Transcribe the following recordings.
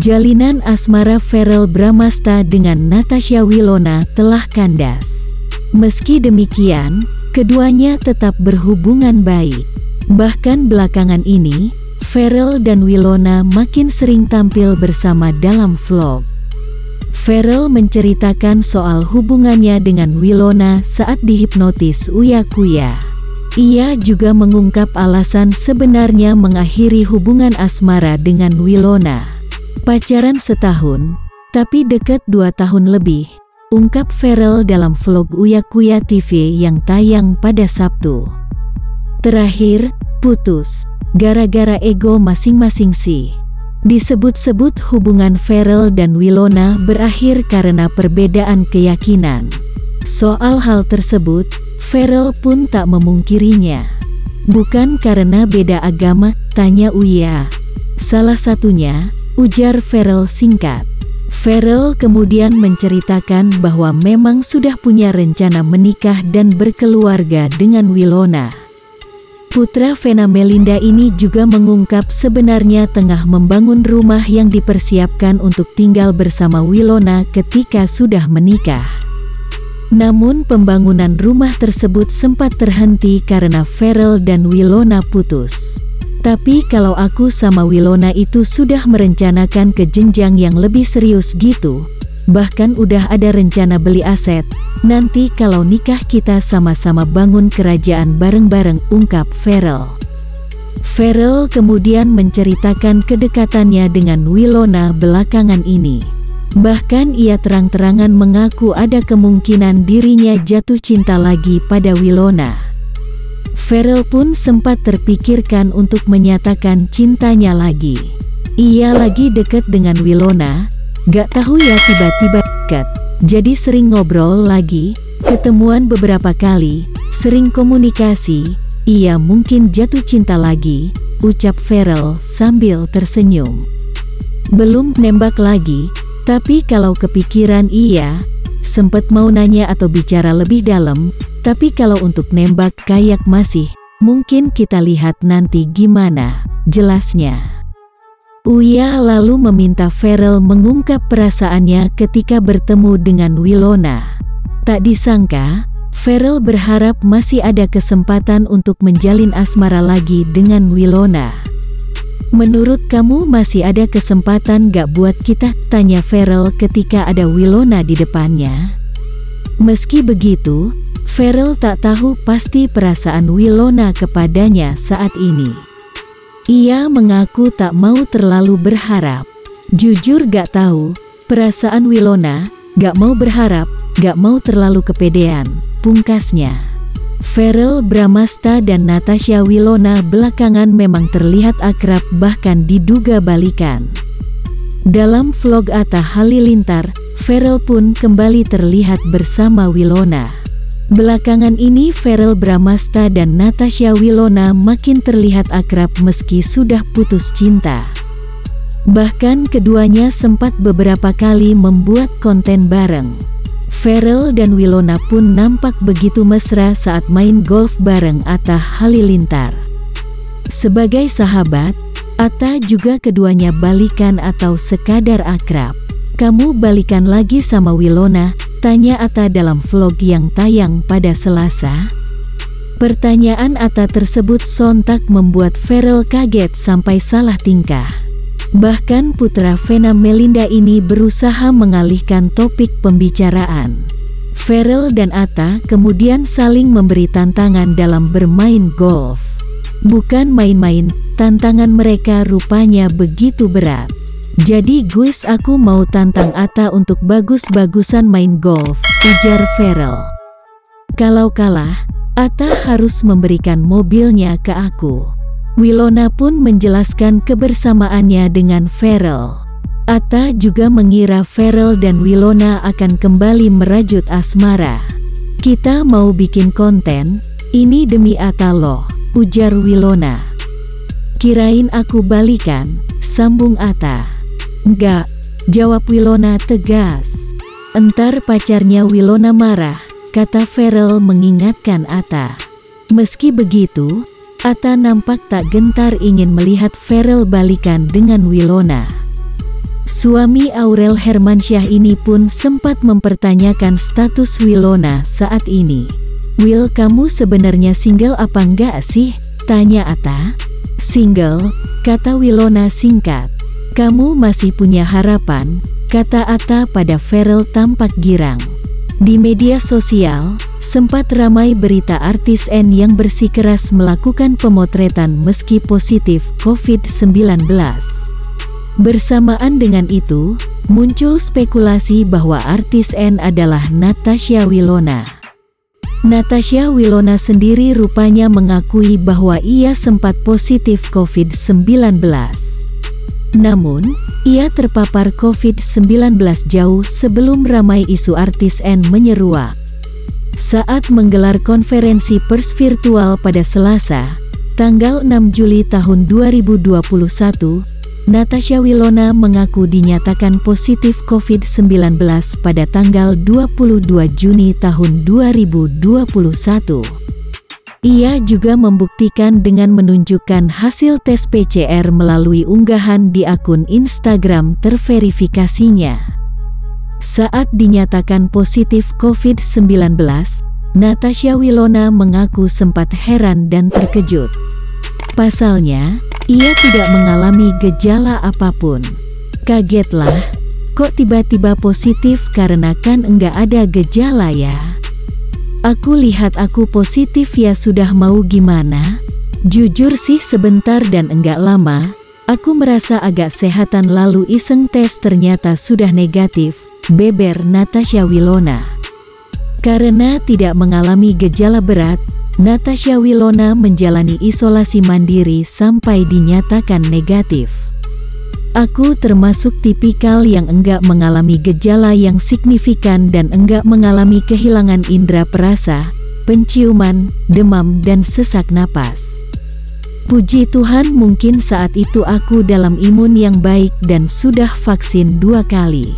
Jalinan asmara Verrell Bramasta dengan Natasha Wilona telah kandas. Meski demikian, keduanya tetap berhubungan baik. Bahkan belakangan ini, Verrell dan Wilona makin sering tampil bersama dalam vlog. Verrell menceritakan soal hubungannya dengan Wilona saat dihipnotis Uya Kuya. Ia juga mengungkap alasan sebenarnya mengakhiri hubungan asmara dengan Wilona. Pacaran setahun, tapi dekat 2 tahun lebih, ungkap Verrell dalam vlog Uya Kuya TV yang tayang pada Sabtu. Terakhir, putus, gara-gara ego masing-masing sih. Disebut-sebut hubungan Verrell dan Wilona berakhir karena perbedaan keyakinan. Soal hal tersebut, Verrell pun tak memungkirinya. Bukan karena beda agama, tanya Uya. Salah satunya, ujar Verrell singkat. Verrell kemudian menceritakan bahwa memang sudah punya rencana menikah dan berkeluarga dengan Wilona. Putra Vena Melinda ini juga mengungkap sebenarnya tengah membangun rumah yang dipersiapkan untuk tinggal bersama Wilona ketika sudah menikah. Namun pembangunan rumah tersebut sempat terhenti karena Verrell dan Wilona putus. Tapi kalau aku sama Wilona itu sudah merencanakan ke jenjang yang lebih serius gitu. Bahkan udah ada rencana beli aset. Nanti kalau nikah kita sama-sama bangun kerajaan bareng-bareng, ungkap Verrell. Verrell kemudian menceritakan kedekatannya dengan Wilona belakangan ini. Bahkan ia terang-terangan mengaku ada kemungkinan dirinya jatuh cinta lagi pada Wilona. Verrell pun sempat terpikirkan untuk menyatakan cintanya lagi. Ia lagi deket dengan Wilona, gak tahu ya tiba-tiba deket. Jadi sering ngobrol lagi, ketemuan beberapa kali, sering komunikasi, ia mungkin jatuh cinta lagi, ucap Verrell sambil tersenyum. Belum nembak lagi, tapi kalau kepikiran iya, sempet mau nanya atau bicara lebih dalam, tapi kalau untuk nembak kayak masih, mungkin kita lihat nanti gimana, jelasnya. Uya lalu meminta Verrell mengungkap perasaannya ketika bertemu dengan Wilona. Tak disangka, Verrell berharap masih ada kesempatan untuk menjalin asmara lagi dengan Wilona. Menurut kamu masih ada kesempatan gak buat kita? Tanya Verrell ketika ada Wilona di depannya. Meski begitu, Verrell tak tahu pasti perasaan Wilona kepadanya saat ini. Ia mengaku tak mau terlalu berharap. Jujur gak tahu, perasaan Wilona, gak mau berharap, gak mau terlalu kepedean, pungkasnya. Verrell Bramasta dan Natasha Wilona belakangan memang terlihat akrab, bahkan diduga balikan. Dalam vlog Atta Halilintar, Verrell pun kembali terlihat bersama Wilona. Belakangan ini Verrell Bramasta dan Natasha Wilona makin terlihat akrab meski sudah putus cinta. Bahkan keduanya sempat beberapa kali membuat konten bareng. Verrell dan Wilona pun nampak begitu mesra saat main golf bareng Atta Halilintar. Sebagai sahabat, Atta juga keduanya balikan atau sekadar akrab. Kamu balikan lagi sama Wilona? Tanya Atta dalam vlog yang tayang pada Selasa. Pertanyaan Atta tersebut sontak membuat Verrell kaget sampai salah tingkah. Bahkan putra Vena Melinda ini berusaha mengalihkan topik pembicaraan. Verrell dan Atta kemudian saling memberi tantangan dalam bermain golf. Bukan main-main, tantangan mereka rupanya begitu berat. Jadi guys, aku mau tantang Atta untuk bagus-bagusan main golf, ujar Verrell. Kalau kalah, Atta harus memberikan mobilnya ke aku. Wilona pun menjelaskan kebersamaannya dengan Verrell. Atta juga mengira Verrell dan Wilona akan kembali merajut asmara. Kita mau bikin konten, ini demi Atta loh, ujar Wilona. Kirain aku balikan, sambung Atta. Enggak, jawab Wilona tegas. Entar pacarnya Wilona marah, kata Verrell mengingatkan Atta. Meski begitu, Atta nampak tak gentar ingin melihat Verrell balikan dengan Wilona. Suami Aurel Hermansyah ini pun sempat mempertanyakan status Wilona saat ini. "Will, kamu sebenarnya single apa enggak sih?" tanya Atta. "Single," kata Wilona singkat. "Kamu masih punya harapan," kata Atta pada Ferel tampak girang. Di media sosial, sempat ramai berita artis N yang bersikeras melakukan pemotretan meski positif COVID-19. Bersamaan dengan itu, muncul spekulasi bahwa artis N adalah Natasha Wilona. Natasha Wilona sendiri rupanya mengakui bahwa ia sempat positif COVID-19. Namun, ia terpapar COVID-19 jauh sebelum ramai isu artis N menyeruak. Saat menggelar konferensi pers virtual pada Selasa, tanggal 6 Juli tahun 2021, Natasha Wilona mengaku dinyatakan positif COVID-19 pada tanggal 22 Juni tahun 2021. Ia juga membuktikan dengan menunjukkan hasil tes PCR melalui unggahan di akun Instagram terverifikasinya. Saat dinyatakan positif COVID-19, Natasha Wilona mengaku sempat heran dan terkejut. Pasalnya, ia tidak mengalami gejala apapun. "Kagetlah, kok tiba-tiba positif karena kan enggak ada gejala ya. Aku lihat aku positif ya sudah mau gimana. Jujur sih sebentar dan enggak lama, aku merasa agak sehatan lalu iseng tes ternyata sudah negatif," beber Natasha Wilona. Karena tidak mengalami gejala berat, Natasha Wilona menjalani isolasi mandiri sampai dinyatakan negatif. "Aku termasuk tipikal yang enggak mengalami gejala yang signifikan dan enggak mengalami kehilangan indera perasa, penciuman, demam dan sesak napas. Puji Tuhan mungkin saat itu aku dalam imun yang baik dan sudah vaksin 2 kali.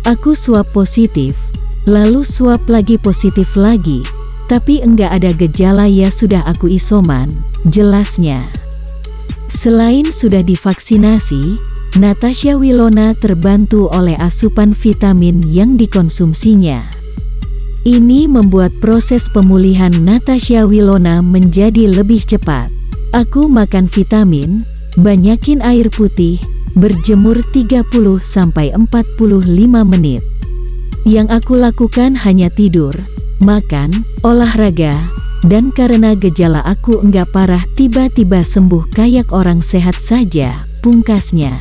Aku swab positif, lalu swab lagi positif lagi. Tapi enggak ada gejala ya sudah aku isoman," jelasnya. Selain sudah divaksinasi, Natasha Wilona terbantu oleh asupan vitamin yang dikonsumsinya. Ini membuat proses pemulihan Natasha Wilona menjadi lebih cepat. "Aku makan vitamin, banyakin air putih, berjemur 30-45 menit. Yang aku lakukan hanya tidur, makan, olahraga, dan karena gejala aku enggak parah tiba-tiba sembuh kayak orang sehat saja," pungkasnya.